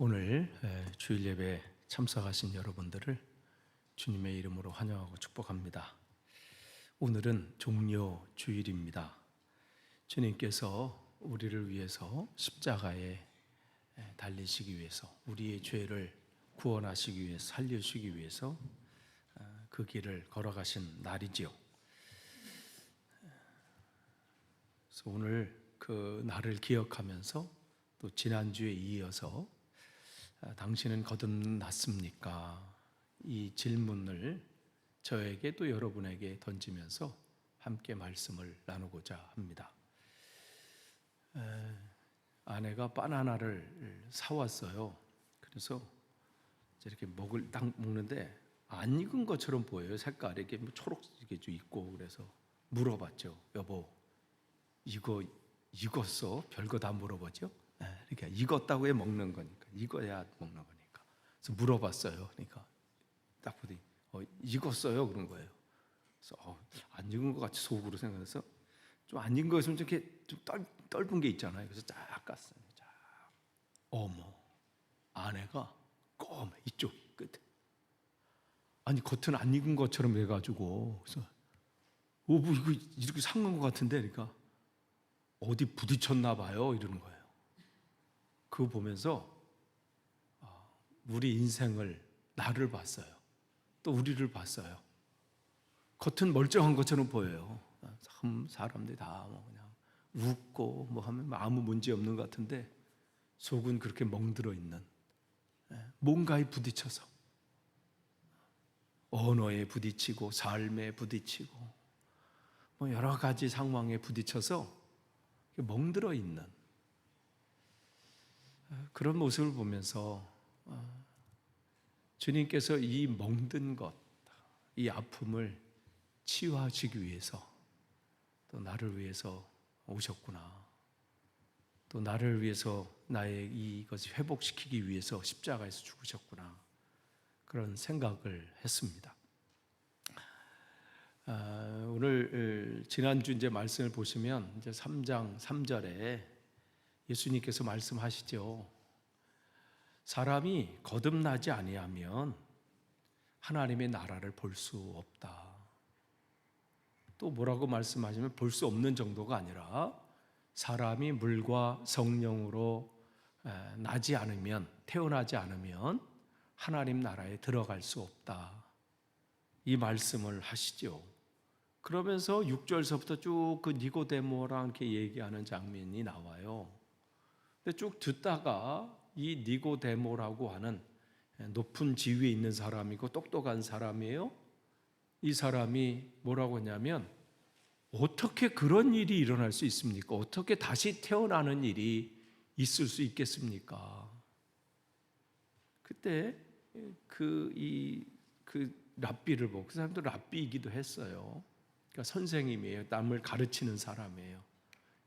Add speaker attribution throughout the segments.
Speaker 1: 오늘 주일 예배 참석하신 여러분들을 주님의 이름으로 환영하고 축복합니다. 오늘은 종려 주일입니다. 주님께서 우리를 위해서 십자가에 달리시기 위해서, 우리의 죄를 구원하시기 위해서, 살려주시기 위해서 그 길을 걸어가신 날이지요. 그래서 오늘 그 날을 기억하면서 또 지난주에 이어서 당신은 거듭났습니까? 이 질문을 저에게 또 여러분에게 던지면서 함께 말씀을 나누고자 합니다. 아내가 바나나를 사왔어요. 그래서 이렇게 딱 먹는데 안 익은 것처럼 보여요. 색깔이 이렇게 초록 이렇게 있고. 그래서 물어봤죠. 여보, 이거 익었어? 별거 다 물어보죠. 그러니까 익었다고 해 먹는 거니까, 익어야 먹는 거니까. 그래서 물어봤어요. 그러니까 딱 보더니 익었어요? 그런 거예요. 그래서 안 익은 것 같이 속으로 생각해서 좀 안 익은 거였으면 이렇게 좀 떫은 게 있잖아요. 그래서 쫙 깠어요. 쫙. 어머, 아내가 검해, 이쪽 끝에. 아니 겉은 안 익은 것처럼 해가지고, 그래서 뭐 이거 이렇게 상한 것 같은데, 그러니까 어디 부딪혔나 봐요 이러는 거예요. 그거 보면서 우리 인생을, 나를 봤어요. 또 우리를 봤어요. 겉은 멀쩡한 것처럼 보여요. 참 사람들이 다 그냥 웃고 뭐 하면 아무 문제 없는 것 같은데 속은 그렇게 멍들어 있는, 뭔가에 부딪혀서 언어에 부딪히고 삶에 부딪히고 뭐 여러 가지 상황에 부딪혀서 멍들어 있는 그런 모습을 보면서 주님께서 이 멍든 것, 이 아픔을 치유하시기 위해서 또 나를 위해서 오셨구나. 또 나를 위해서 나의 이것을 회복시키기 위해서 십자가에서 죽으셨구나. 그런 생각을 했습니다. 오늘 지난주 이제 말씀을 보시면 이제 3장 3절에 예수님께서 말씀하시죠. 사람이 거듭나지 아니하면 하나님의 나라를 볼 수 없다. 또 뭐라고 말씀하시면 볼 수 없는 정도가 아니라 사람이 물과 성령으로 나지 않으면, 태어나지 않으면 하나님 나라에 들어갈 수 없다. 이 말씀을 하시죠. 그러면서 6절서부터 쭉 그 니고데모랑 이렇게 얘기하는 장면이 나와요. 근데 쭉 듣다가 이 니고데모라고 하는 높은 지위에 있는 사람이고 똑똑한 사람이에요. 이 사람이 뭐라고 하냐면, 어떻게 그런 일이 일어날 수 있습니까? 어떻게 다시 태어나는 일이 있을 수 있겠습니까? 그때 그 랍비를 보고, 그 사람도 랍비이기도 했어요. 그러니까 선생님이에요. 남을 가르치는 사람이에요.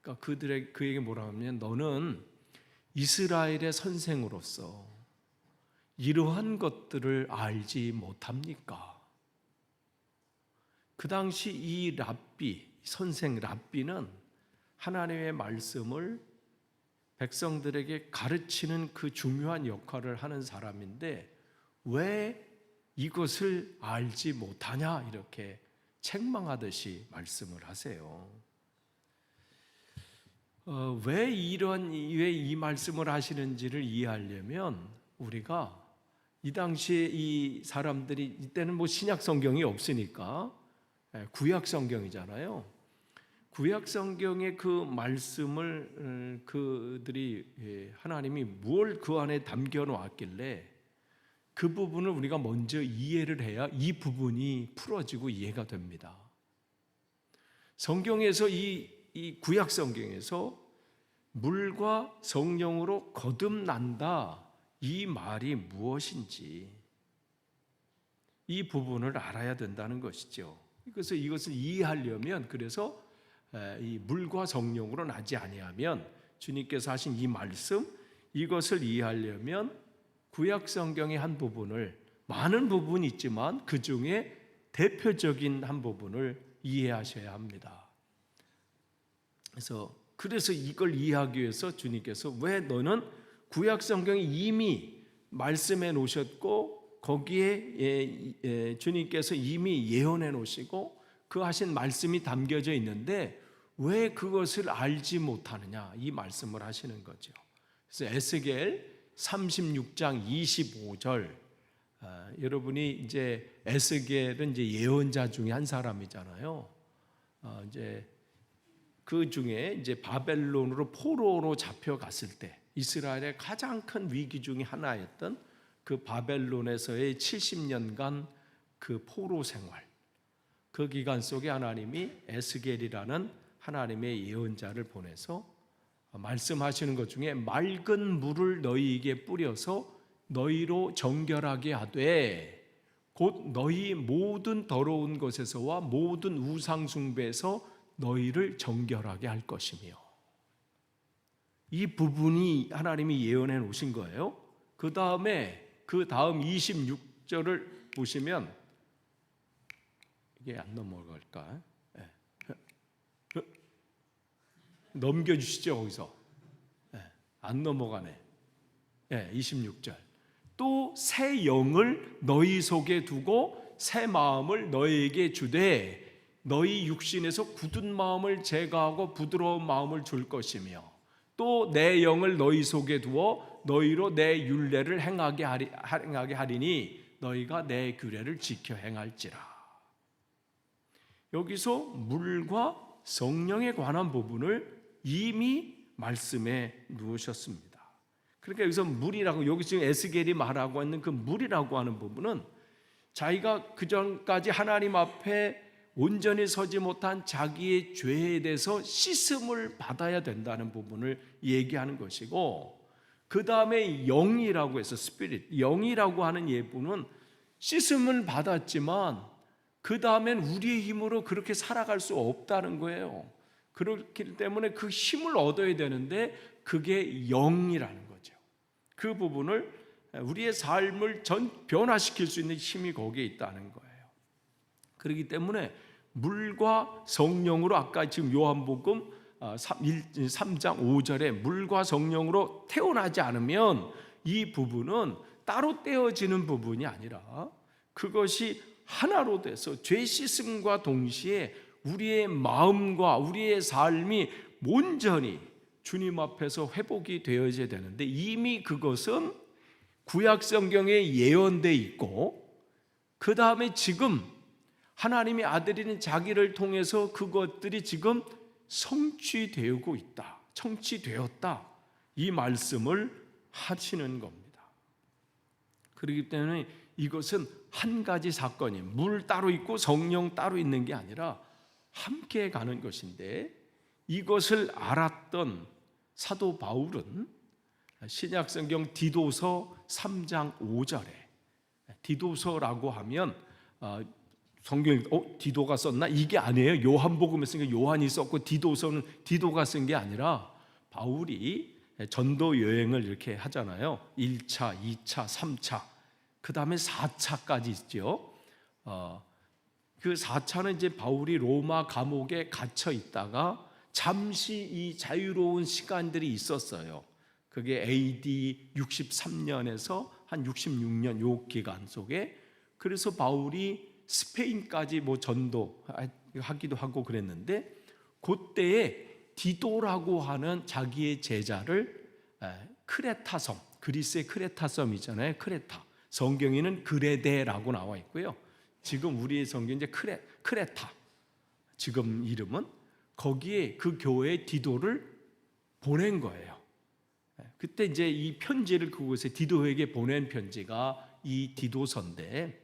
Speaker 1: 그러니까 그에게 뭐라 하면, 너는 이스라엘의 선생으로서 이러한 것들을 알지 못합니까? 그 당시 이 랍비, 선생 랍비는 하나님의 말씀을 백성들에게 가르치는 그 중요한 역할을 하는 사람인데 왜 이것을 알지 못하냐, 이렇게 책망하듯이 말씀을 하세요. 왜 이 말씀을 하시는지를 이해하려면 우리가 이 당시에 이 사람들이, 이때는 뭐 신약 성경이 없으니까 구약 성경이잖아요. 구약 성경의 그 말씀을 그들이, 하나님이 무엇을 그 안에 담겨 놓았길래 그 부분을 우리가 먼저 이해를 해야 이 부분이 풀어지고 이해가 됩니다. 성경에서 이 구약 성경에서 물과 성령으로 거듭난다, 이 말이 무엇인지 이 부분을 알아야 된다는 것이죠. 그래서 이것을 이해하려면, 그래서 이 물과 성령으로 나지 아니하면, 주님께서 하신 이 말씀, 이것을 이해하려면 구약 성경의 한 부분을, 많은 부분이 있지만 그 중에 대표적인 한 부분을 이해하셔야 합니다. 그래서 이걸 이해하기 위해서 주님께서 왜 너는 구약 성경에 이미 말씀해 놓으셨고 거기에 주님께서 이미 예언해 놓으시고 그 하신 말씀이 담겨져 있는데 왜 그것을 알지 못하느냐, 이 말씀을 하시는 거죠. 그래서 에스겔 36장 25절, 여러분이 이제 에스겔은 이제 예언자 중에 한 사람이잖아요. 이제 그 중에 이제 바벨론으로 포로로 잡혀갔을 때 이스라엘의 가장 큰 위기 중에 하나였던 그 바벨론에서의 70년간 그 포로 생활, 그 기간 속에 하나님이 에스겔이라는 하나님의 예언자를 보내서 말씀하시는 것 중에 맑은 물을 너희에게 뿌려서 너희로 정결하게 하되 곧 너희 모든 더러운 것에서와 모든 우상 숭배에서 너희를 정결하게 할 것이며, 이 부분이 하나님이 예언해 놓으신 거예요. 그 다음 26절을 보시면 이게 안 넘어갈까? 넘겨주시죠. 거기서 안 넘어가네. 26절, 또 새 영을 너희 속에 두고 새 마음을 너희에게 주되 너희 육신에서 굳은 마음을 제거하고 부드러운 마음을 줄 것이며 또 내 영을 너희 속에 두어 너희로 내 율례를 행하게 하리니 너희가 내 규례를 지켜 행할지라. 여기서 물과 성령에 관한 부분을 이미 말씀해 놓으셨습니다. 그러니까 여기서 물이라고, 여기 지금 에스겔이 말하고 있는 그 물이라고 하는 부분은 자기가 그전까지 하나님 앞에 온전히 서지 못한 자기의 죄에 대해서 씻음을 받아야 된다는 부분을 얘기하는 것이고, 그 다음에 영이라고 해서 스피릿, 영이라고 하는 예부는 씻음을 받았지만 그 다음엔 우리의 힘으로 그렇게 살아갈 수 없다는 거예요. 그렇기 때문에 그 힘을 얻어야 되는데 그게 영이라는 거죠. 그 부분을 우리의 삶을 변화시킬 수 있는 힘이 거기에 있다는 거예요. 그렇기 때문에 물과 성령으로, 아까 지금 요한복음 3장 5절에 물과 성령으로 태어나지 않으면 이 부분은 따로 떼어지는 부분이 아니라 그것이 하나로 돼서 죄 씻음과 동시에 우리의 마음과 우리의 삶이 온전히 주님 앞에서 회복이 되어져야 되는데, 이미 그것은 구약 성경에 예언되어 있고 그 다음에 지금 하나님의 아들인 자기를 통해서 그것들이 지금 성취되고 있다, 성취되었다, 이 말씀을 하시는 겁니다. 그렇기 때문에 이것은 한 가지 사건이, 물 따로 있고 성령 따로 있는 게 아니라 함께 가는 것인데, 이것을 알았던 사도 바울은 신약성경 디도서 3장 5절에, 디도서라고 하면 성경에 디도가 썼나? 이게 아니에요. 요한복음에 쓴 게 요한이 썼고 디도서는 디도가 쓴 게 아니라 바울이 전도 여행을 이렇게 하잖아요. 1차, 2차, 3차, 그 다음에 4차까지 있죠. 그 4차는 이제 바울이 로마 감옥에 갇혀 있다가 잠시 이 자유로운 시간들이 있었어요. 그게 AD 63년에서 한 66년 요 기간 속에, 그래서 바울이 스페인까지 뭐 전도하기도 하고 그랬는데, 그때에 디도라고 하는 자기의 제자를 크레타 섬, 그리스의 크레타 섬이잖아요. 크레타, 성경에는 그레데라고 나와 있고요. 지금 우리의 성경 이제 크레타, 지금 이름은, 거기에 그 교회에 디도를 보낸 거예요. 그때 이제 이 편지를 그곳에 디도에게 보낸 편지가 이 디도서인데,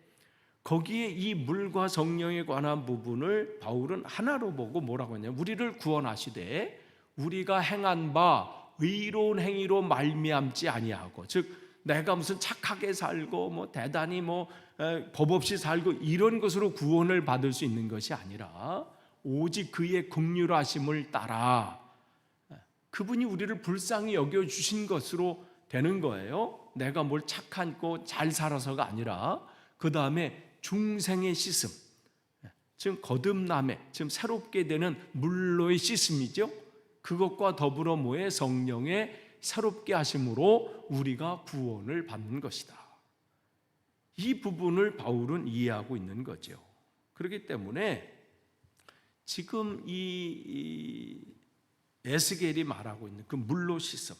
Speaker 1: 거기에 이 물과 성령에 관한 부분을 바울은 하나로 보고 뭐라고 했냐면, 우리를 구원하시되 우리가 행한 바 의로운 행위로 말미암지 아니하고, 즉 내가 무슨 착하게 살고 뭐 대단히 법 없이 살고 이런 것으로 구원을 받을 수 있는 것이 아니라 오직 그의 긍휼하심을 따라 그분이 우리를 불쌍히 여겨주신 것으로 되는 거예요. 내가 뭘 착하고 잘 살아서가 아니라 그 다음에 중생의 씻음, 지금 거듭남에, 지금 새롭게 되는 물로의 씻음이죠. 그것과 더불어 성령의 새롭게 하심으로 우리가 구원을 받는 것이다. 이 부분을 바울은 이해하고 있는 거죠. 그렇기 때문에 지금 이 에스겔이 말하고 있는 그 물로 씻음,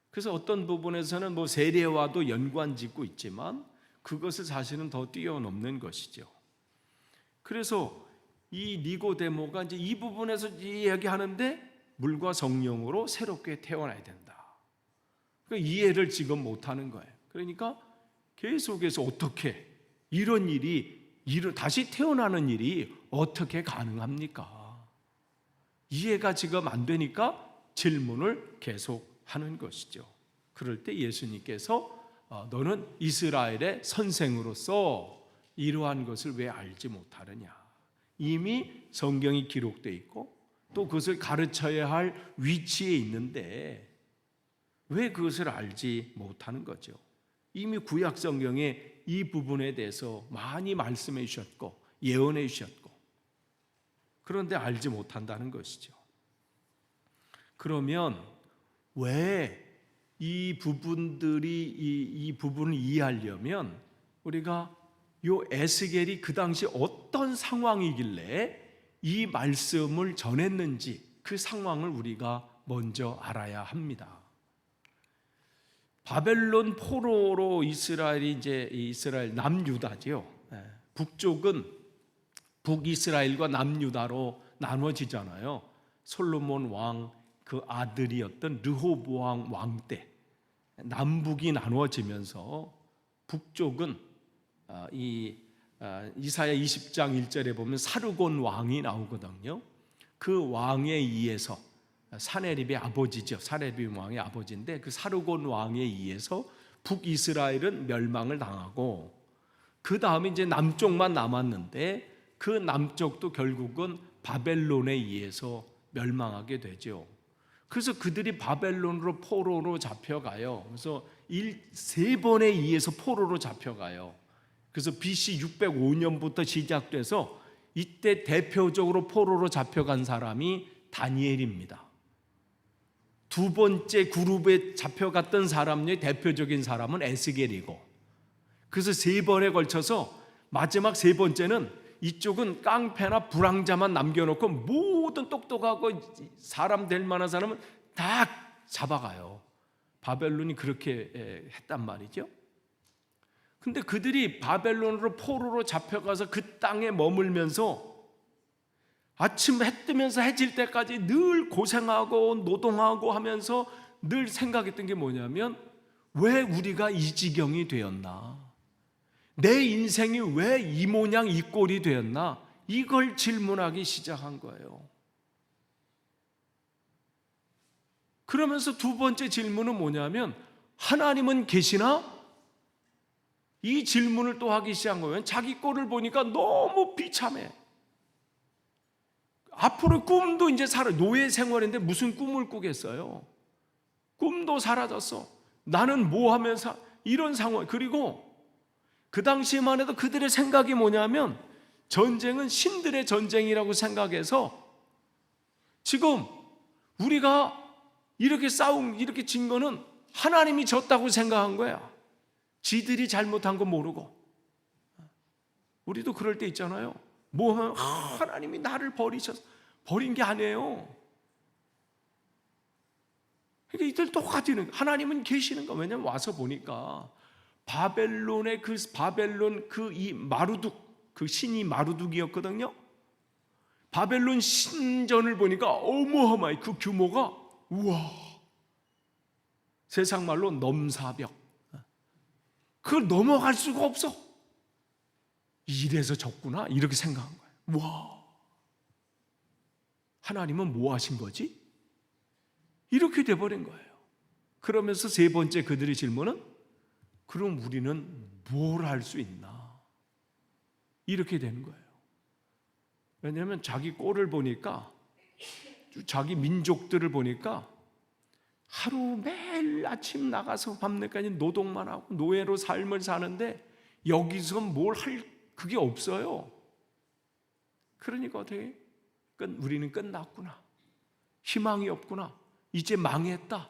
Speaker 1: 그래서 어떤 부분에서는 뭐 세례와도 연관짓고 있지만 그것을 사실은 더 뛰어넘는 것이죠. 그래서 이 니고데모가 이제 이 부분에서 이야기하는데 물과 성령으로 새롭게 태어나야 된다. 그러니까 이해를 지금 못하는 거예요. 그러니까 계속해서 어떻게 이런 일이 다시 태어나는 일이 어떻게 가능합니까? 이해가 지금 안 되니까 질문을 계속 하는 것이죠. 그럴 때 예수님께서 너는 이스라엘의 선생으로서 이러한 것을 왜 알지 못하느냐? 이미 성경이 기록되어 있고 또 그것을 가르쳐야 할 위치에 있는데 왜 그것을 알지 못하는 거죠? 이미 구약 성경에 이 부분에 대해서 많이 말씀해 주셨고 예언해 주셨고, 그런데 알지 못한다는 것이죠. 그러면 왜 이 부분들이 이 부분을 이해하려면 우리가 요 에스겔이 그 당시 어떤 상황이길래 이 말씀을 전했는지 그 상황을 우리가 먼저 알아야 합니다. 바벨론 포로로 이스라엘이 이제 이스라엘 남유다죠. 북쪽은 북이스라엘과 남유다로 나눠지잖아요. 솔로몬 왕 그 아들이었던 르호보암 왕 때 남북이 나누어지면서 북쪽은 이사야 20장 1절에 보면 사르곤 왕이 나오거든요. 그 왕에 의해서 사네립의 아버지죠. 사네립 왕의 아버지인데 그 사르곤 왕에 의해서 북이스라엘은 멸망을 당하고 그 다음에 이제 남쪽만 남았는데 그 남쪽도 결국은 바벨론에 의해서 멸망하게 되죠. 그래서 그들이 바벨론으로 포로로 잡혀가요. 그래서 3번에 의해서 포로로 잡혀가요. 그래서 BC 605년부터 시작돼서 이때 대표적으로 포로로 잡혀간 사람이 다니엘입니다. 두 번째 그룹에 잡혀갔던 사람 중에 대표적인 사람은 에스겔이고, 그래서 3번에 걸쳐서 마지막 3번째는 이쪽은 깡패나 불황자만 남겨놓고 모든 똑똑하고 사람 될 만한 사람은 다 잡아가요. 바벨론이 그렇게 했단 말이죠. 근데 그들이 바벨론으로 포로로 잡혀가서 그 땅에 머물면서 아침 해 뜨면서 해질 때까지 늘 고생하고 노동하고 하면서 늘 생각했던 게 뭐냐면 왜 우리가 이 지경이 되었나? 내 인생이 왜 이 모양 이 꼴이 되었나? 이걸 질문하기 시작한 거예요. 그러면서 두 번째 질문은 뭐냐면 하나님은 계시나? 이 질문을 또 하기 시작한 거예요. 자기 꼴을 보니까 너무 비참해. 앞으로 꿈도 이제 노예 생활인데 무슨 꿈을 꾸겠어요? 꿈도 사라졌어. 나는 뭐 하면서 이런 상황. 그리고 그 당시에만 해도 그들의 생각이 뭐냐면 전쟁은 신들의 전쟁이라고 생각해서 지금 우리가 이렇게 이렇게 진 거는 하나님이 졌다고 생각한 거야. 지들이 잘못한 거 모르고. 우리도 그럴 때 있잖아요. 뭐 하면 하나님이 나를 버린 게 아니에요. 그러니까 이들 똑같이 하나님은 계시는 거. 왜냐면 와서 보니까 바벨론의 바벨론 이 마루둑, 그 신이 마루둑이었거든요. 바벨론 신전을 보니까 어마어마해. 그 규모가 우와, 세상 말로 넘사벽. 그걸 넘어갈 수가 없어. 이래서 졌구나 이렇게 생각한 거예요. 와, 하나님은 뭐 하신 거지? 이렇게 돼버린 거예요. 그러면서 세 번째 그들의 질문은 그럼 우리는 뭘 할 수 있나? 이렇게 되는 거예요. 왜냐하면 자기 꼴을 보니까, 자기 민족들을 보니까 하루 매일 아침 나가서 밤늦게까지 노동만 하고 노예로 삶을 사는데 여기서 뭘 할 그게 없어요. 그러니까 어떻게 우리는 끝났구나, 희망이 없구나, 이제 망했다,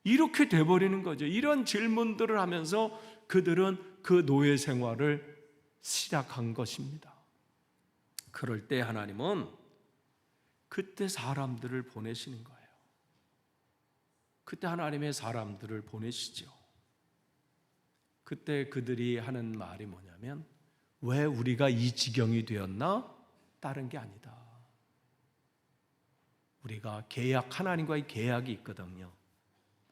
Speaker 1: 이렇게 돼버리는 거죠. 이런 질문들을 하면서 그들은 그 노예 생활을 시작한 것입니다. 그럴 때 하나님은 그때 사람들을 보내시는 거예요. 그때 하나님의 사람들을 보내시죠. 그때 그들이 하는 말이 뭐냐면, 왜 우리가 이 지경이 되었나? 다른 게 아니다. 우리가 하나님과의 계약이 있거든요.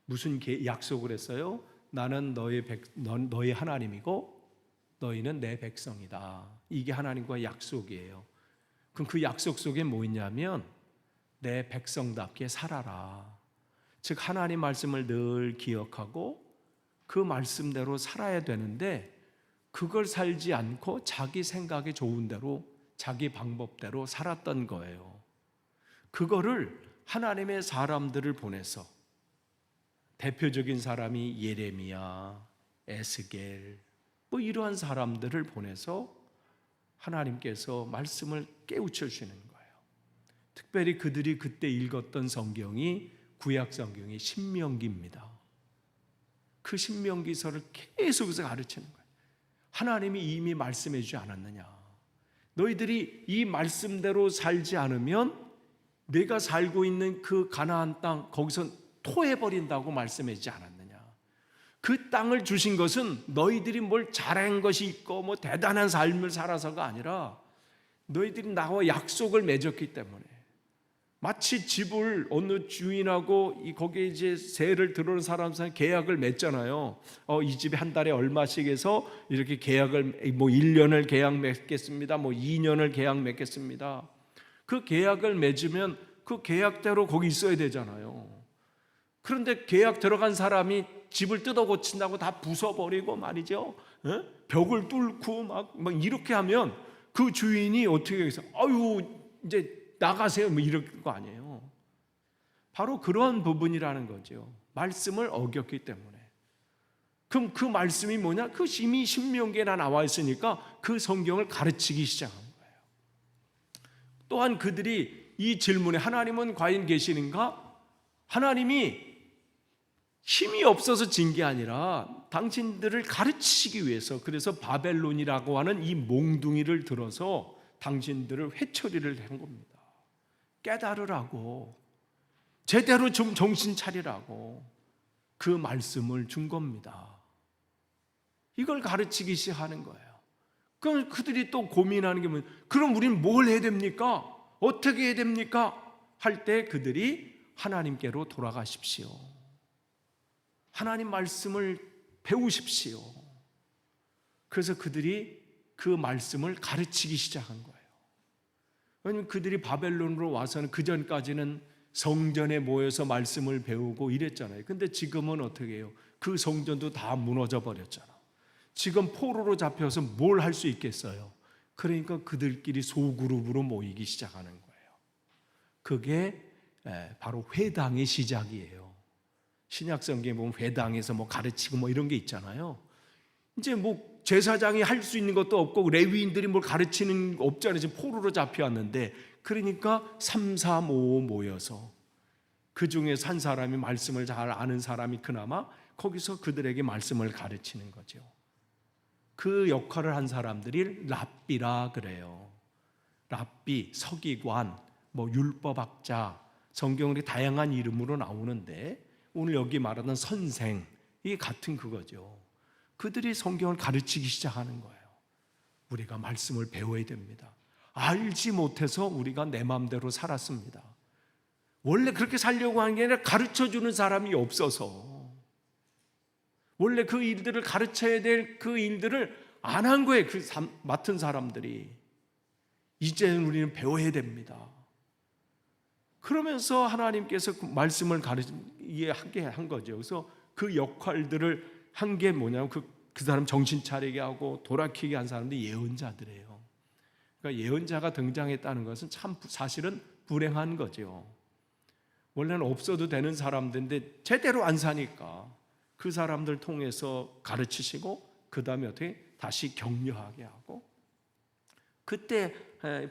Speaker 1: 무슨 약속을 했어요? 나는 너의 하나님이고 너희는 내 백성이다. 이게 하나님과의 약속이에요. 그럼 그 약속 속에 뭐 있냐면, 내 백성답게 살아라. 즉 하나님 말씀을 늘 기억하고 그 말씀대로 살아야 되는데, 그걸 살지 않고 자기 생각이 좋은 대로 자기 방법대로 살았던 거예요. 그거를 하나님의 사람들을 보내서, 대표적인 사람이 예레미야, 에스겔 뭐 이러한 사람들을 보내서 하나님께서 말씀을 깨우쳐 주시는 거예요. 특별히 그들이 그때 읽었던 성경이 구약 성경이 신명기입니다. 그 신명기서를 계속해서 가르치는 거예요. 하나님이 이미 말씀해 주지 않았느냐? 너희들이 이 말씀대로 살지 않으면 내가 살고 있는 그 가나안 땅 거기서 토해버린다고 말씀해 주지 않았느냐? 그 땅을 주신 것은 너희들이 뭘 잘한 것이 있고 뭐 대단한 삶을 살아서가 아니라 너희들이 나와 약속을 맺었기 때문에, 마치 집을 어느 주인하고 거기에 이제 세를 들어오는 사람한테 계약을 맺잖아요. 이 집에 한 달에 얼마씩 해서 이렇게 계약을 뭐 1년을 계약 맺겠습니다. 뭐 2년을 계약 맺겠습니다. 그 계약을 맺으면 그 계약대로 거기 있어야 되잖아요. 그런데 계약 들어간 사람이 집을 뜯어 고친다고 다 부숴버리고 말이죠. 벽을 뚫고 막 이렇게 하면 그 주인이 어떻게 해서 아유 이제 나가세요 뭐 이럴 거 아니에요. 바로 그런 부분이라는 거죠. 말씀을 어겼기 때문에. 그럼 그 말씀이 뭐냐? 그 이미 신명기에 나와 있으니까 그 성경을 가르치기 시작한 거예요. 또한 그들이 이 질문에 하나님은 과연 계시는가? 하나님이 힘이 없어서 진 게 아니라 당신들을 가르치시기 위해서, 그래서 바벨론이라고 하는 이 몽둥이를 들어서 당신들을 회초리를 한 겁니다. 깨달으라고, 제대로 좀 정신 차리라고 그 말씀을 준 겁니다. 이걸 가르치기 시작하는 거예요. 그럼 그들이 또 고민하는 게 뭐예요? 그럼 우리는 뭘 해야 됩니까? 어떻게 해야 됩니까? 할 때 그들이 하나님께로 돌아가십시오. 하나님 말씀을 배우십시오. 그래서 그들이 그 말씀을 가르치기 시작한 거예요. 왜냐하면 그들이 바벨론으로 와서는 그 전까지는 성전에 모여서 말씀을 배우고 이랬잖아요. 근데 지금은 어떻게 해요? 그 성전도 다 무너져 버렸잖아. 지금 포로로 잡혀서 뭘 할 수 있겠어요? 그러니까 그들끼리 소그룹으로 모이기 시작하는 거예요. 그게 바로 회당의 시작이에요. 신약 성경에 보면 회당에서 뭐 가르치고 뭐 이런 게 있잖아요. 이제 뭐 제사장이 할 수 있는 것도 없고 레위인들이 뭘 가르치는 거 없잖아요. 지금 포로로 잡혀왔는데, 그러니까 3, 4, 5 모여서 그 중에서 한 사람이 말씀을 잘 아는 사람이 그나마 거기서 그들에게 말씀을 가르치는 거죠. 그 역할을 한 사람들이 랍비라 그래요. 랍비, 서기관, 뭐 율법학자, 성경에 다양한 이름으로 나오는데 오늘 여기 말하는 선생, 이게 같은 그거죠. 그들이 성경을 가르치기 시작하는 거예요. 우리가 말씀을 배워야 됩니다. 알지 못해서 우리가 내 마음대로 살았습니다. 원래 그렇게 살려고 하는 게 아니라 가르쳐주는 사람이 없어서, 원래 그 일들을 가르쳐야 될 그 일들을 안 한 거예요. 그 맡은 사람들이. 이제는 우리는 배워야 됩니다. 그러면서 하나님께서 그 말씀을 이해하게 한 거죠. 그래서 그 역할들을 한 게 뭐냐면 그 사람 정신 차리게 하고 돌아키게 한 사람들이 예언자들이에요. 그러니까 예언자가 등장했다는 것은 참 사실은 불행한 거죠. 원래는 없어도 되는 사람들인데 제대로 안 사니까 그 사람들 통해서 가르치시고 그 다음에 어떻게 다시 격려하게 하고, 그때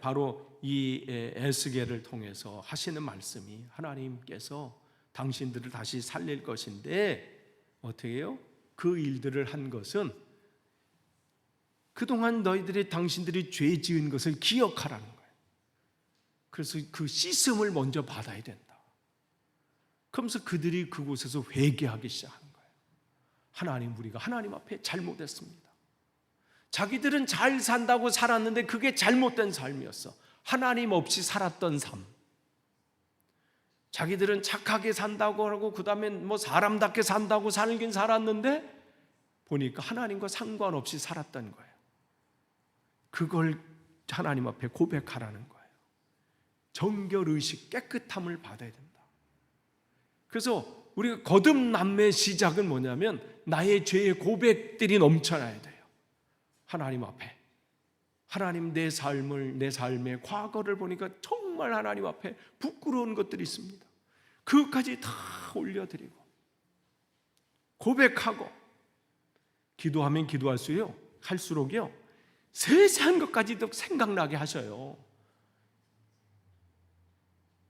Speaker 1: 바로 이 에스겔을 통해서 하시는 말씀이 하나님께서 당신들을 다시 살릴 것인데 어떻게 해요? 그 일들을 한 것은 그동안 너희들이 당신들이 죄 지은 것을 기억하라는 거예요. 그래서 그 씻음을 먼저 받아야 된다. 그러면서 그들이 그곳에서 회개하기 시작하는 거예요. 하나님, 우리가 하나님 앞에 잘못했습니다. 자기들은 잘 산다고 살았는데 그게 잘못된 삶이었어. 하나님 없이 살았던 삶. 자기들은 착하게 산다고 하고 그 다음에 뭐 사람답게 산다고 살긴 살았는데 보니까 하나님과 상관없이 살았던 거예요. 그걸 하나님 앞에 고백하라는 거예요. 정결의식, 깨끗함을 받아야 된다. 그래서 우리가 거듭남의 시작은 뭐냐면 나의 죄의 고백들이 넘쳐나야 돼요. 하나님 앞에. 하나님, 내 삶의 과거를 보니까 정말 하나님 앞에 부끄러운 것들이 있습니다. 그것까지 다 올려드리고 고백하고 기도하면 할수록요 세세한 것까지도 생각나게 하셔요.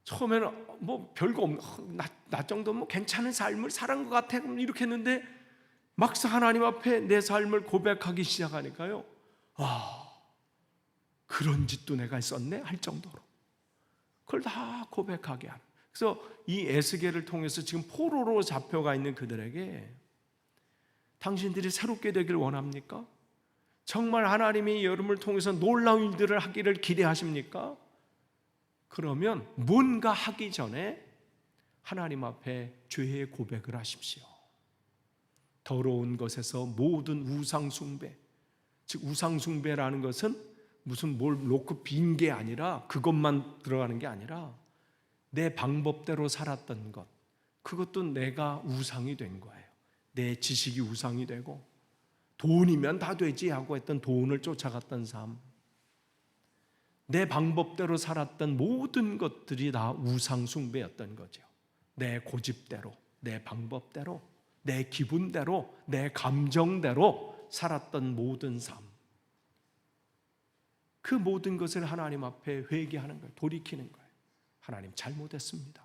Speaker 1: 처음에는 뭐 별거 없는 나 정도 뭐 괜찮은 삶을 살은 것 같아 이렇게 했는데 막상 하나님 앞에 내 삶을 고백하기 시작하니까요, 그런 짓도 내가 했었네 할 정도로 그걸 다 고백하게 하는. 그래서 이 에스겔을 통해서 지금 포로로 잡혀가 있는 그들에게 당신들이 새롭게 되길 원합니까? 정말 하나님이 여러분을 통해서 놀라운 일들을 하기를 기대하십니까? 그러면 뭔가 하기 전에 하나님 앞에 죄의 고백을 하십시오. 더러운 것에서 모든 우상숭배, 즉 우상숭배라는 것은 무슨 뭘 놓고 빈 게 아니라 그것만 들어가는 게 아니라 내 방법대로 살았던 것, 그것도 내가 우상이 된 거예요. 내 지식이 우상이 되고 돈이면 다 되지 하고 했던 돈을 쫓아갔던 삶, 내 방법대로 살았던 모든 것들이 다 우상숭배였던 거죠. 내 고집대로, 내 방법대로, 내 기분대로, 내 감정대로 살았던 모든 삶, 그 모든 것을 하나님 앞에 회개하는 거예요. 돌이키는 거예요. 하나님, 잘못했습니다.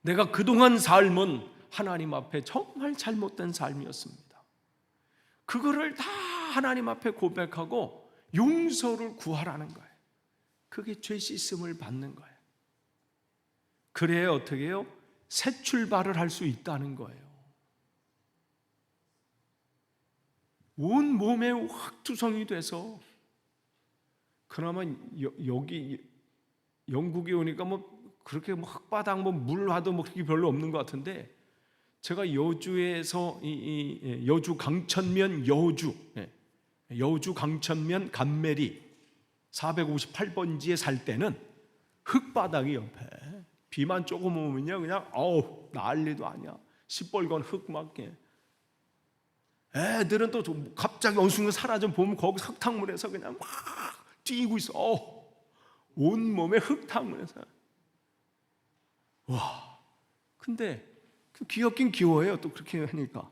Speaker 1: 내가 그동안 삶은 하나님 앞에 정말 잘못된 삶이었습니다. 그거를 다 하나님 앞에 고백하고 용서를 구하라는 거예요. 그게 죄 씻음을 받는 거예요. 그래야 어떻게 해요? 새 출발을 할 수 있다는 거예요. 온 몸에 확투성이 돼서, 그나마 여기 영국에 오니까 뭐 그렇게 뭐 흙바닥 뭐 물화도 뭐 그렇게 별로 없는 것 같은데, 제가 여주에서 여주 강천면 여주 강천면 감메리 458번지에 살 때는 흙바닥이 옆에 비만 조금 오면요 그냥 난리도 아니야. 시뻘건 흙 막. 애들은 또 갑자기 어느 순간 사라져 보면 거기 흙탕물에서 그냥 막 뛰고 있어. 온 몸에 흙탕물에서. 와, 근데 귀엽긴 귀여워요. 또 그렇게 하니까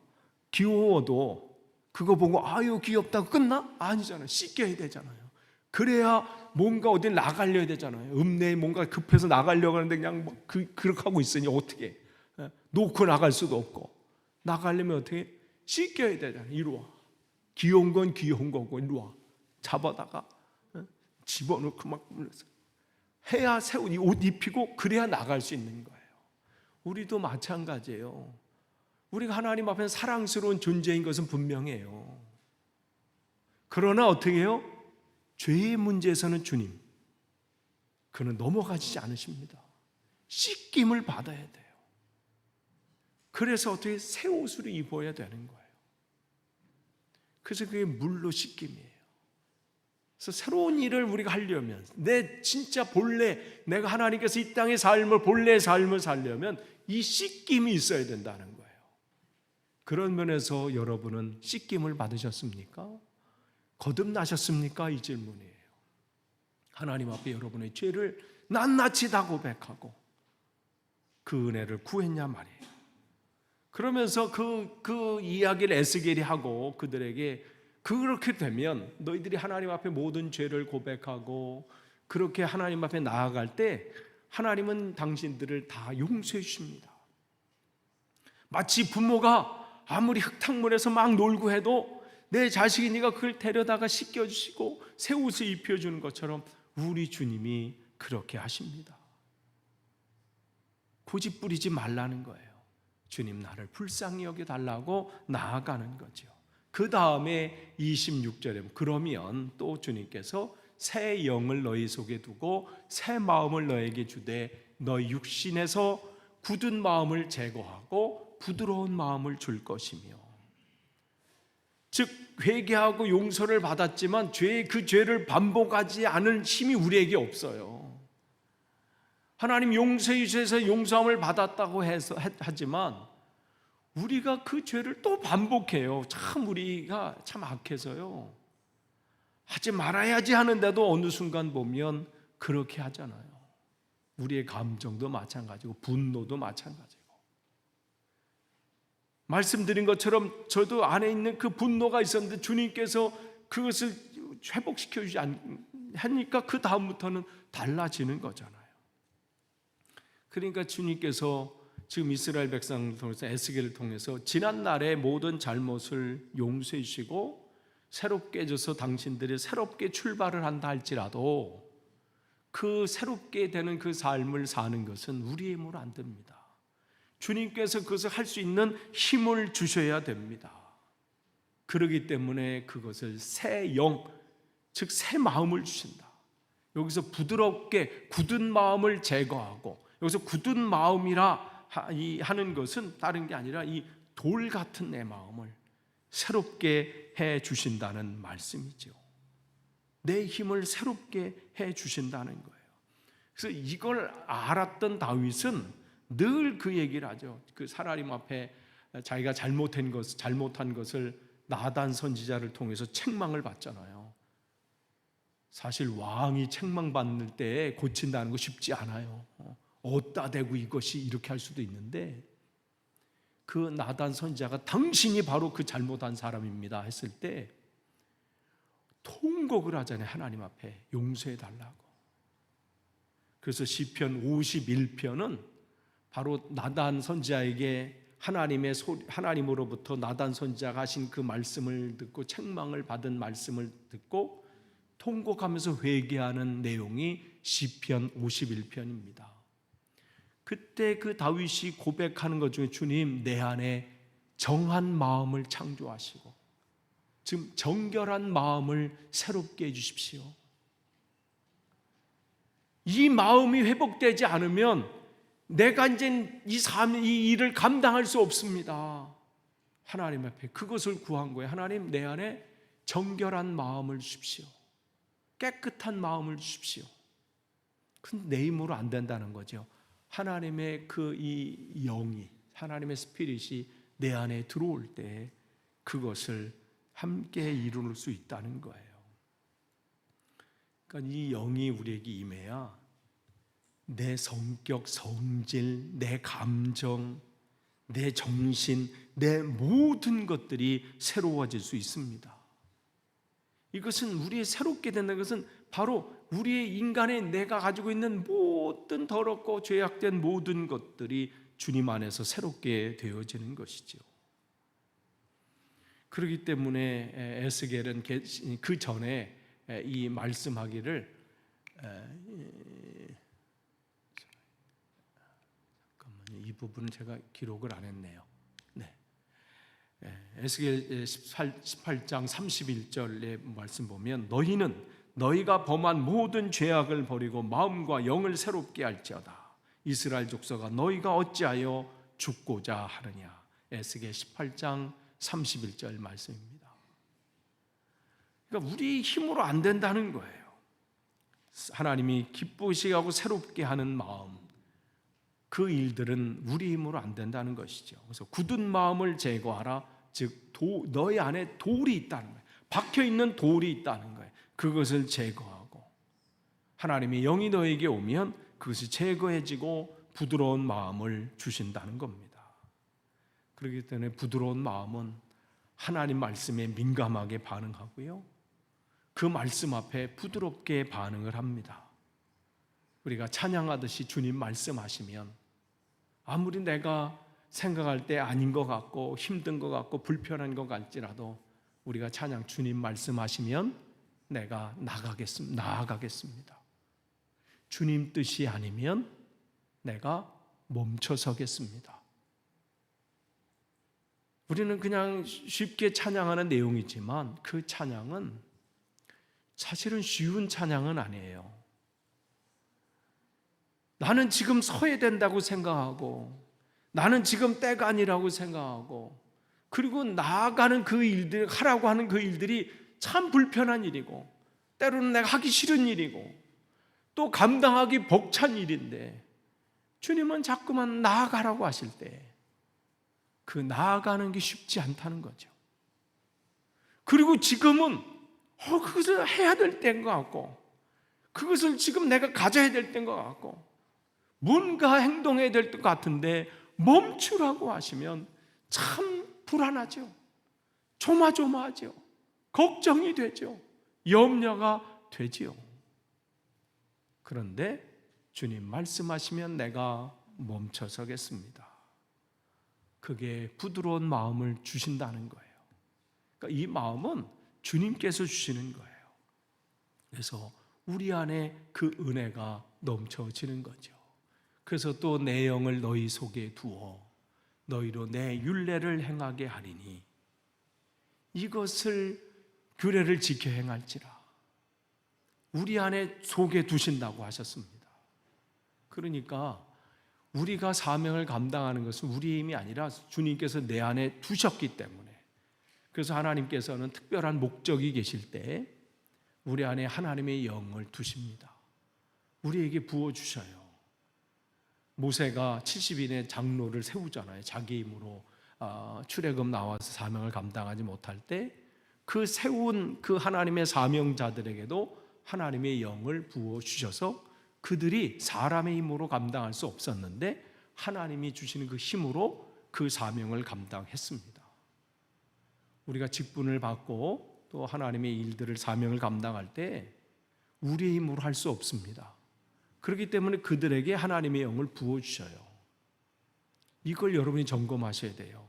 Speaker 1: 귀여워도 그거 보고 아유 귀엽다고 끝나? 아니잖아요. 씻겨야 되잖아요. 그래야 뭔가 어디 나가려야 되잖아요. 읍내에 뭔가 급해서 나가려고 하는데 그냥 그렇게 하고 있으니 어떻게 놓고 나갈 수도 없고, 나가려면 어떻게 씻겨야 되잖아요. 이리 와. 귀여운 건 귀여운 거고 이리 와. 잡아다가 집어넣고 막 해야 새 옷 입히고 그래야 나갈 수 있는 거예요. 우리도 마찬가지예요. 우리가 하나님 앞에 사랑스러운 존재인 것은 분명해요. 그러나 어떻게 해요? 죄의 문제에서는 주님, 그는 넘어가지 않으십니다. 씻김을 받아야 돼요. 그래서 어떻게 새 옷을 입어야 되는 거예요. 그래서 그게 물로 씻김이에요. 그래서 새로운 일을 우리가 하려면, 내 진짜 본래 내가 하나님께서 이 땅의 삶을 본래의 삶을 살려면 이 씻김이 있어야 된다는 거예요. 그런 면에서 여러분은 씻김을 받으셨습니까? 거듭나셨습니까? 이 질문이에요. 하나님 앞에 여러분의 죄를 낱낱이 다 고백하고 그 은혜를 구했냐 말이에요. 그러면서 그 이야기를 에스겔이 하고 그들에게, 그렇게 되면 너희들이 하나님 앞에 모든 죄를 고백하고 그렇게 하나님 앞에 나아갈 때 하나님은 당신들을 다 용서해 주십니다. 마치 부모가 아무리 흙탕물에서 막 놀고 해도 내 자식이니까 그걸 데려다가 씻겨주시고 새 옷을 입혀주는 것처럼 우리 주님이 그렇게 하십니다. 고집 부리지 말라는 거예요. 주님 나를 불쌍히 여겨달라고 나아가는 거죠. 그 다음에 26절에 그러면 또 주님께서 새 영을 너희 속에 두고 새 마음을 너에게 주되 너희 육신에서 굳은 마음을 제거하고 부드러운 마음을 줄 것이며, 즉 회개하고 용서를 받았지만 그 죄를 반복하지 않을 힘이 우리에게 없어요. 하나님 용서해 주셔서 용서함을 받았다고 하지만 우리가 그 죄를 또 반복해요. 참 우리가 참 악해서요. 하지 말아야지 하는데도 어느 순간 보면 그렇게 하잖아요. 우리의 감정도 마찬가지고 분노도 마찬가지고. 말씀드린 것처럼 저도 안에 있는 그 분노가 있었는데 주님께서 그것을 회복시켜 주지 않으니까 그 다음부터는 달라지는 거잖아요. 그러니까 주님께서 지금 이스라엘 백성을 통해서 에스겔을 통해서 지난 날의 모든 잘못을 용서해 주시고 새롭게 해줘서 당신들이 새롭게 출발을 한다 할지라도 그 새롭게 되는 그 삶을 사는 것은 우리의 힘으로 안 됩니다. 주님께서 그것을 할 수 있는 힘을 주셔야 됩니다. 그렇기 때문에 그것을 새 영, 즉 새 마음을 주신다. 여기서 부드럽게 굳은 마음을 제거하고, 여기서 굳은 마음이라 하는 것은 다른 게 아니라 이 돌 같은 내 마음을 새롭게 해 주신다는 말씀이죠. 내 힘을 새롭게 해 주신다는 거예요. 그래서 이걸 알았던 다윗은 늘 그 얘기를 하죠. 그 하나님 앞에 자기가 잘못한 것을 나단 선지자를 통해서 책망을 받잖아요. 사실 왕이 책망받을 때 고친다는 거 쉽지 않아요. 어디다 대고 이것이 이렇게 할 수도 있는데, 그 나단 선지자가 당신이 바로 그 잘못한 사람입니다 했을 때 통곡을 하잖아요. 하나님 앞에 용서해 달라고. 그래서 시편 51편은 바로 나단 선지자에게 하나님으로부터 나단 선지자가 하신 그 말씀을 듣고 책망을 받은 말씀을 듣고 통곡하면서 회개하는 내용이 시편 51편입니다. 그때 그 다윗이 고백하는 것 중에 주님 내 안에 정한 마음을 창조하시고 지금 정결한 마음을 새롭게 해주십시오. 이 마음이 회복되지 않으면 내가 이제 이 일을 감당할 수 없습니다. 하나님 앞에 그것을 구한 거예요. 하나님 내 안에 정결한 마음을 주십시오. 깨끗한 마음을 주십시오. 근데 내 힘으로 안 된다는 거죠. 하나님의 이 영이, 하나님의 스피릿이 내 안에 들어올 때 그것을 함께 이룰 수 있다는 거예요. 그러니까 이 영이 우리에게 임해야 내 성격, 성질, 내 감정, 내 정신, 내 모든 것들이 새로워질 수 있습니다. 이것은 우리의 새롭게 된다는 것은 바로 우리의 인간의 내가 가지고 있는 모든 더럽고 죄악된 모든 것들이 주님 안에서 새롭게 되어지는 것이죠. 그렇기 때문에 에스겔은 그 전에 이 말씀하기를 잠깐만요. 이 부분은 제가 기록을 안 했네요. 네. 에스겔 18장 31절의 말씀 보면 너희는 너희가 범한 모든 죄악을 버리고 마음과 영을 새롭게 할지어다. 이스라엘 족속아 너희가 어찌하여 죽고자 하느냐. 에스겔 18장 31절 말씀입니다. 그러니까 우리 힘으로 안 된다는 거예요. 하나님이 기쁘시고 새롭게 하는 마음, 그 일들은 우리 힘으로 안 된다는 것이죠. 그래서 굳은 마음을 제거하라. 즉 너희 안에 돌이 있다는 거예요. 박혀있는 돌이 있다는 거예요. 그것을 제거하고 하나님의 영이 너에게 오면 그것이 제거해지고 부드러운 마음을 주신다는 겁니다. 그렇기 때문에 부드러운 마음은 하나님 말씀에 민감하게 반응하고요, 그 말씀 앞에 부드럽게 반응을 합니다. 우리가 찬양하듯이 주님 말씀하시면 아무리 내가 생각할 때 아닌 것 같고 힘든 것 같고 불편한 것 같지라도 우리가 찬양 주님 말씀하시면 내가 나아가겠습니다. 주님 뜻이 아니면 내가 멈춰서겠습니다. 우리는 그냥 쉽게 찬양하는 내용이지만 그 찬양은 사실은 쉬운 찬양은 아니에요. 나는 지금 서야 된다고 생각하고 나는 지금 때가 아니라고 생각하고 그리고 나아가는 그 일들, 하라고 하는 그 일들이 참 불편한 일이고 때로는 내가 하기 싫은 일이고 또 감당하기 벅찬 일인데 주님은 자꾸만 나아가라고 하실 때 그 나아가는 게 쉽지 않다는 거죠. 그리고 지금은 그것을 해야 될 때인 것 같고 그것을 지금 내가 가져야 될 때인 것 같고 뭔가 행동해야 될 것 같은데 멈추라고 하시면 참 불안하죠. 조마조마하죠. 걱정이 되죠. 염려가 되지요. 그런데 주님 말씀하시면 내가 멈춰서겠습니다. 그게 부드러운 마음을 주신다는 거예요. 그러니까 이 마음은 주님께서 주시는 거예요. 그래서 우리 안에 그 은혜가 넘쳐지는 거죠. 그래서 또 내 영을 너희 속에 두어 너희로 내 율례를 행하게 하리니 이것을 규례를 지켜 행할지라 우리 안에 속에 두신다고 하셨습니다. 그러니까 우리가 사명을 감당하는 것은 우리의 힘이 아니라 주님께서 내 안에 두셨기 때문에 그래서 하나님께서는 특별한 목적이 계실 때 우리 안에 하나님의 영을 두십니다. 우리에게 부어주셔요. 모세가 70인의 장로를 세우잖아요. 자기 힘으로 출애굽 나와서 사명을 감당하지 못할 때 그 세운 그 하나님의 사명자들에게도 하나님의 영을 부어주셔서 그들이 사람의 힘으로 감당할 수 없었는데 하나님이 주시는 그 힘으로 그 사명을 감당했습니다. 우리가 직분을 받고 또 하나님의 일들을 사명을 감당할 때 우리의 힘으로 할 수 없습니다. 그렇기 때문에 그들에게 하나님의 영을 부어주셔요. 이걸 여러분이 점검하셔야 돼요.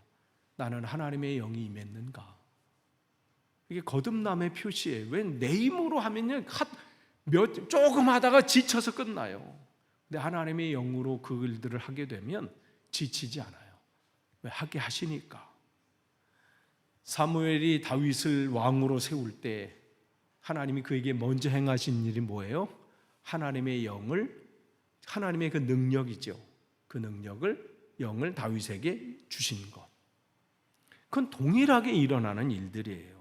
Speaker 1: 나는 하나님의 영이 임했는가? 이게 거듭남의 표시예요. 왜 내 힘으로 하면요 조금 하다가 지쳐서 끝나요. 근데 하나님의 영으로 그 일들을 하게 되면 지치지 않아요. 왜? 하게 하시니까. 사무엘이 다윗을 왕으로 세울 때 하나님이 그에게 먼저 행하신 일이 뭐예요? 하나님의 영을, 하나님의 그 능력이죠. 그 영을 다윗에게 주신 것. 그건 동일하게 일어나는 일들이에요.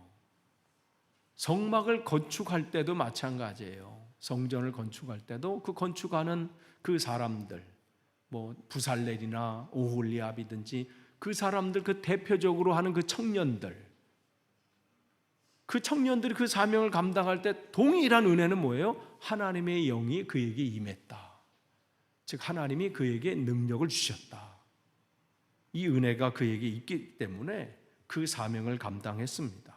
Speaker 1: 성막을 건축할 때도 마찬가지예요. 성전을 건축할 때도 그 건축하는 그 사람들, 뭐 부살렐이나 오홀리압이든지 그 사람들, 그 대표적으로 하는 그 청년들이 그 사명을 감당할 때 동일한 은혜는 뭐예요? 하나님의 영이 그에게 임했다. 즉 하나님이 그에게 능력을 주셨다. 이 은혜가 그에게 있기 때문에 그 사명을 감당했습니다.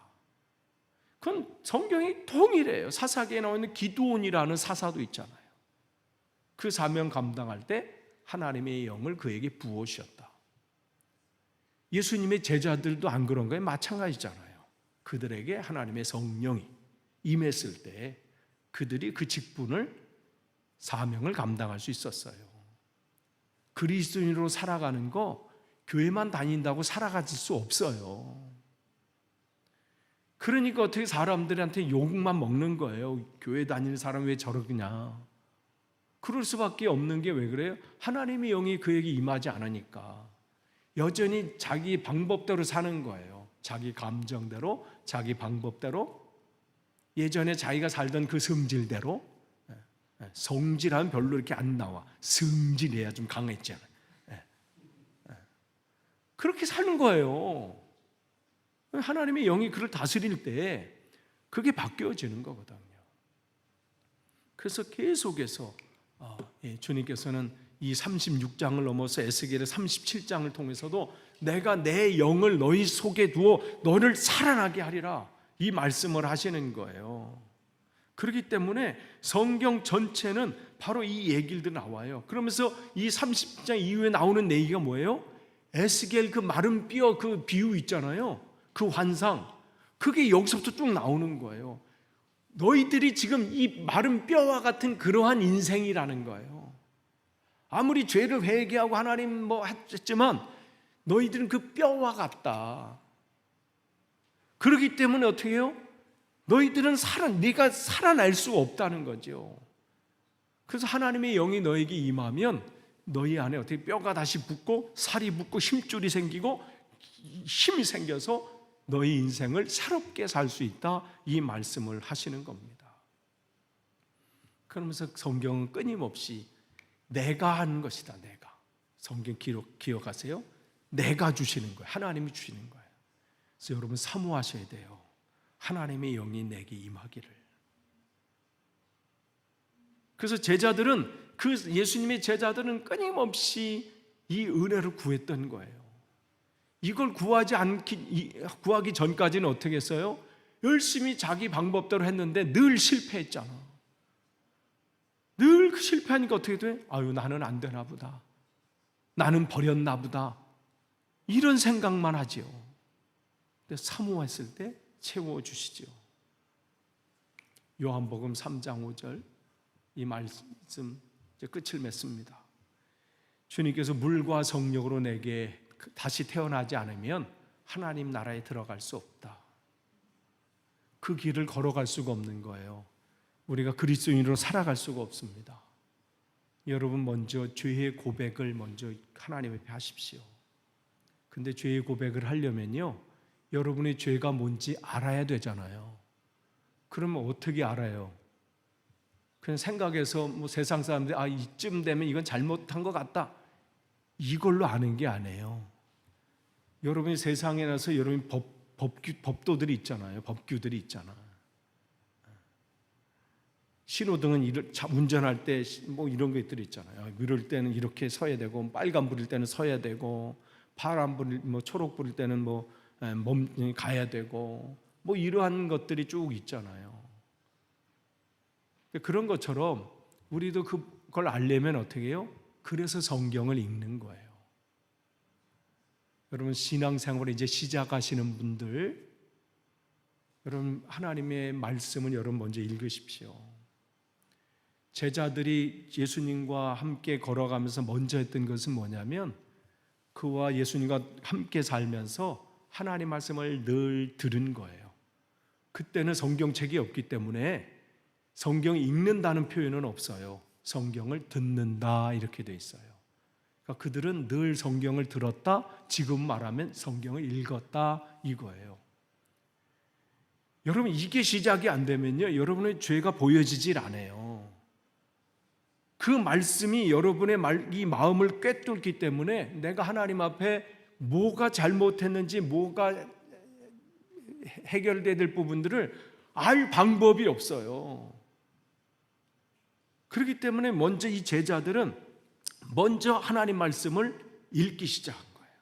Speaker 1: 그건 성경이 동일해요. 사사기에 나오는 기드온이라는 사사도 있잖아요. 그 사명 감당할 때 하나님의 영을 그에게 부어주셨다. 예수님의 제자들도 안 그런 거예요? 마찬가지잖아요. 그들에게 하나님의 성령이 임했을 때 그들이 그 직분을, 사명을 감당할 수 있었어요. 그리스도인으로 살아가는 거 교회만 다닌다고 살아갈 수 없어요. 그러니까 어떻게 사람들한테 욕만 먹는 거예요. 교회 다니는 사람 왜 저러냐. 그럴 수밖에 없는 게 왜 그래요? 하나님의 영이 그에게 임하지 않으니까 여전히 자기 방법대로 사는 거예요. 자기 감정대로, 자기 방법대로, 예전에 자기가 살던 그 성질대로. 성질하면 별로 이렇게 안 나와. 성질해야 좀 강했잖아요. 그렇게 사는 거예요. 하나님의 영이 그를 다스릴 때 그게 바뀌어지는 거거든요. 그래서 계속해서 주님께서는 이 36장을 넘어서 에스겔의 37장을 통해서도 내가 내 영을 너희 속에 두어 너를 살아나게 하리라 이 말씀을 하시는 거예요. 그렇기 때문에 성경 전체는 바로 이 얘기들 나와요. 그러면서 이 30장 이후에 나오는 얘기가 뭐예요? 에스겔 그 마른 뼈 그 비유 있잖아요. 그 환상, 그게 여기서부터 쭉 나오는 거예요. 너희들이 지금 이 마른 뼈와 같은 그러한 인생이라는 거예요. 아무리 죄를 회개하고 하나님 뭐 했지만 너희들은 그 뼈와 같다. 그렇기 때문에 어떻게 해요? 너희들은 네가 살아날 수가 없다는 거죠. 그래서 하나님의 영이 너에게 임하면 너희 안에 어떻게 뼈가 다시 붙고 살이 붙고 힘줄이 생기고 힘이 생겨서 너희 인생을 새롭게 살 수 있다, 이 말씀을 하시는 겁니다. 그러면서 성경은 끊임없이 내가 하는 것이다. 내가. 성경 기억하세요? 내가 주시는 거예요. 하나님이 주시는 거예요. 그래서 여러분 사모하셔야 돼요. 하나님의 영이 내게 임하기를. 그래서 제자들은, 그 예수님의 제자들은 끊임없이 이 은혜를 구했던 거예요. 이걸 구하기 전까지는 어떻게 했어요? 열심히 자기 방법대로 했는데 늘 실패했잖아. 늘 실패하니까 어떻게 돼? 아유, 나는 안 되나 보다. 나는 버렸나 보다. 이런 생각만 하지요. 근데 사모했을 때 채워주시지요. 요한복음 3장 5절 이 말씀 이제 끝을 맺습니다. 주님께서 물과 성령으로 내게 다시 태어나지 않으면 하나님 나라에 들어갈 수 없다. 그 길을 걸어갈 수가 없는 거예요. 우리가 그리스도인으로 살아갈 수가 없습니다. 여러분 먼저 죄의 고백을 먼저 하나님 앞에 하십시오. 근데 죄의 고백을 하려면요, 여러분의 죄가 뭔지 알아야 되잖아요. 그러면 어떻게 알아요? 그냥 생각해서 뭐 세상 사람들이 이쯤 되면 이건 잘못한 것 같다, 이걸로 아는 게 아니에요. 여러분이 세상에 나서 여러분 법도들이 있잖아요. 법규들이 있잖아. 신호등은 운전할 때 뭐 이런 것들이 있잖아요. 이럴 때는 이렇게 서야 되고, 빨간 불일 때는 서야 되고, 파란 불, 뭐 초록 불일 때는 뭐 가야 되고, 뭐 이러한 것들이 쭉 있잖아요. 그런 것처럼 우리도 그걸 알려면 어떻게 해요? 그래서 성경을 읽는 거예요. 여러분 신앙생활을 이제 시작하시는 분들, 여러분 하나님의 말씀을 여러분 먼저 읽으십시오. 제자들이 예수님과 함께 걸어가면서 먼저 했던 것은 뭐냐면, 그와 예수님과 함께 살면서 하나님 말씀을 늘 들은 거예요. 그때는 성경책이 없기 때문에 성경 읽는다는 표현은 없어요. 성경을 듣는다 이렇게 돼 있어요. 그러니까 그들은 늘 성경을 들었다, 지금 말하면 성경을 읽었다 이거예요. 여러분 이게 시작이 안 되면요, 여러분의 죄가 보여지질 않아요. 그 말씀이 여러분의 이 마음을 꿰뚫기 때문에 내가 하나님 앞에 뭐가 잘못했는지, 뭐가 해결돼야 될 부분들을 알 방법이 없어요. 그렇기 때문에 먼저 이 제자들은 먼저 하나님 말씀을 읽기 시작한 거예요.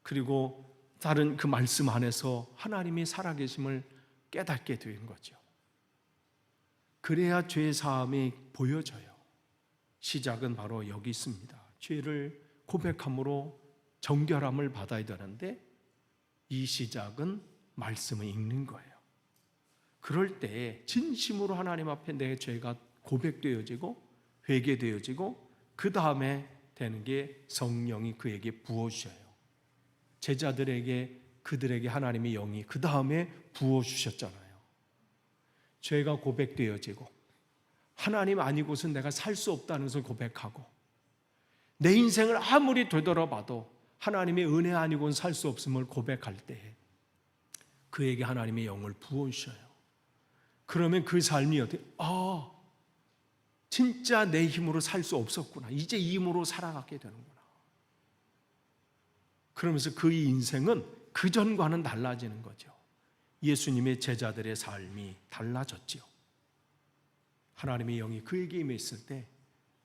Speaker 1: 그리고 다른 그 말씀 안에서 하나님이 살아계심을 깨닫게 된 거죠. 그래야 죄 사함이 보여져요. 시작은 바로 여기 있습니다. 죄를 고백함으로 정결함을 받아야 되는데, 이 시작은 말씀을 읽는 거예요. 그럴 때 진심으로 하나님 앞에 내 죄가 고백되어지고 회개되어지고, 그 다음에 되는 게 성령이 그에게 부어주셔요. 제자들에게, 그들에게 하나님의 영이 그 다음에 부어주셨잖아요. 죄가 고백되어지고, 하나님 아니고선 내가 살 수 없다는 것을 고백하고, 내 인생을 아무리 되돌아봐도 하나님의 은혜 아니고는 살 수 없음을 고백할 때 그에게 하나님의 영을 부어주셔요. 그러면 그 삶이 어떻게, 진짜 내 힘으로 살 수 없었구나, 이제 이 힘으로 살아가게 되는구나. 그러면서 그 인생은 그전과는 달라지는 거죠. 예수님의 제자들의 삶이 달라졌지요. 하나님의 영이 그에게 임했을 때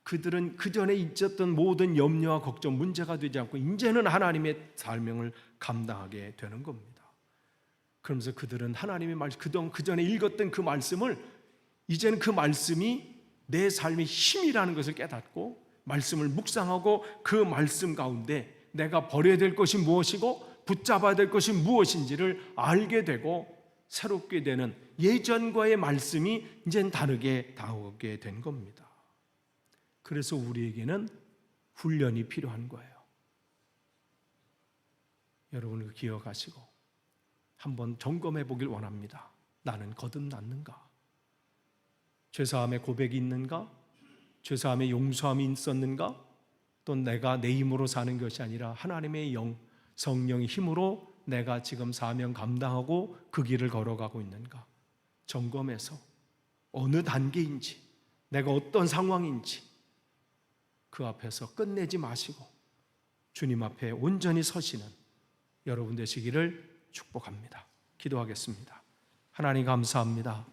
Speaker 1: 그들은 그전에 있었던 모든 염려와 걱정, 문제가 되지 않고 이제는 하나님의 사명을 감당하게 되는 겁니다. 그러면서 그들은 하나님의 말씀, 그전에 읽었던 그 말씀을 이제는 그 말씀이 내 삶의 힘이라는 것을 깨닫고 말씀을 묵상하고 그 말씀 가운데 내가 버려야 될 것이 무엇이고 붙잡아야 될 것이 무엇인지를 알게 되고 새롭게 되는, 예전과의 말씀이 이젠 다르게 다가오게 된 겁니다. 그래서 우리에게는 훈련이 필요한 거예요. 여러분 기억하시고 한번 점검해 보길 원합니다. 나는 거듭났는가? 죄사함의 고백이 있는가? 죄사함의 용서함이 있었는가? 또 내가 내 힘으로 사는 것이 아니라 하나님의 영, 성령의 힘으로 내가 지금 사명 감당하고 그 길을 걸어가고 있는가? 점검해서 어느 단계인지, 내가 어떤 상황인지 그 앞에서 끝내지 마시고 주님 앞에 온전히 서시는 여러분 되시기를 축복합니다. 기도하겠습니다. 하나님 감사합니다.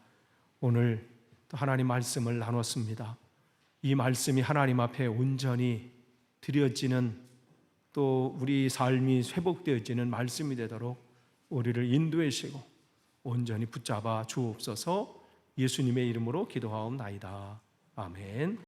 Speaker 1: 오늘 또 하나님 말씀을 나눴습니다. 이 말씀이 하나님 앞에 온전히 드려지는, 또 우리 삶이 회복되어지는 말씀이 되도록 우리를 인도하시고 온전히 붙잡아 주옵소서. 예수님의 이름으로 기도하옵나이다. 아멘.